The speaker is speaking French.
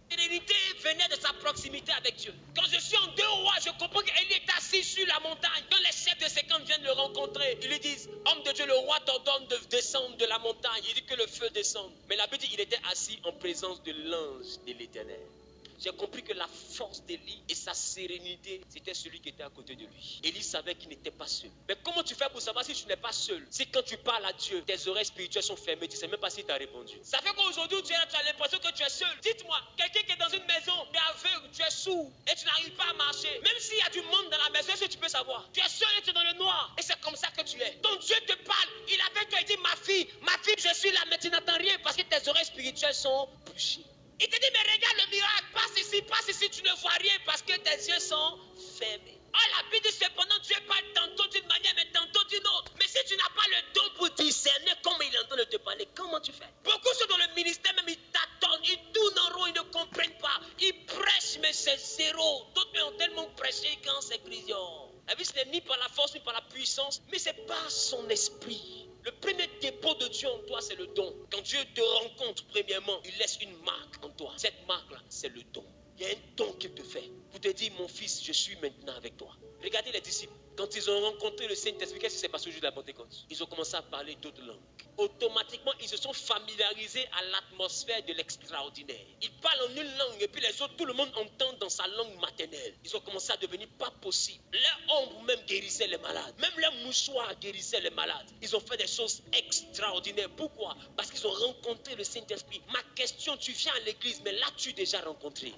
sérénité venait de sa proximité avec Dieu. Quand je suis en 2 rois, je comprends qu'Élie est assis sur la montagne. Quand les chefs de ses camps viennent le rencontrer, ils lui disent, homme de Dieu, le roi t'ordonne de descendre de la montagne. Il dit que le feu descende. Mais la Bible dit qu'il était assis en présence de l'ange de l'Éternel. J'ai compris que la force d'Élie et sa sérénité, c'était celui qui était à côté de lui. Élie savait qu'il n'était pas seul. Mais comment tu fais pour savoir si tu n'es pas seul? Si quand tu parles à Dieu, tes oreilles spirituelles sont fermées, tu ne sais même pas s'il t'a répondu. Ça fait qu'aujourd'hui, tu as l'impression que tu es seul. Dites-moi, quelqu'un qui est dans une maison, tu es aveugle, tu es sourd et tu n'arrives pas à marcher. Même s'il y a du monde dans la maison, est-ce que tu peux savoir? Tu es seul et tu es dans le noir. Et c'est comme ça que tu es. Donc Dieu te parle. Il avait toi, il dit, ma fille, je suis là, mais tu n'entends rien parce que tes oreilles spirituelles sont bouchées. Il te dit, mais regarde le miracle, passe ici, tu ne vois rien parce que tes yeux sont fermés. Ah, la Bible dit cependant, Dieu parle tantôt d'une manière, mais tantôt d'une autre. Mais si tu n'as pas le don pour discerner comment il est en train de te parler, comment tu fais? Beaucoup sont dans le ministère, même ils tâtonnent, ils tournent en rond, ils ne comprennent pas. Ils prêchent, mais c'est zéro. D'autres ont tellement prêché quand c'est prison. La vie, ce n'est ni par la force, ni par la puissance, mais c'est par son esprit. Le premier dépôt de Dieu en toi, c'est le don. Quand Dieu te rencontre, premièrement, il laisse une marque en toi. Cette marque-là, c'est le don. Il y a un don qu'il te fait pour te dire, mon fils, je suis maintenant avec toi. Regardez les disciples. Quand ils ont rencontré le Saint-Esprit, qu'est-ce qui s'est passé au jour de la Pentecôte? Ils ont commencé à parler d'autres langues. Automatiquement, ils se sont familiarisés à l'atmosphère de l'extraordinaire. Ils parlent en une langue et puis les autres, tout le monde entend dans sa langue maternelle. Ils ont commencé à devenir pas possible. Leur ombre même guérissait les malades. Même leurs mouchoirs guérissaient les malades. Ils ont fait des choses extraordinaires. Pourquoi? Parce qu'ils ont rencontré le Saint-Esprit. Ma question, tu viens à l'église, mais l'as-tu déjà rencontré?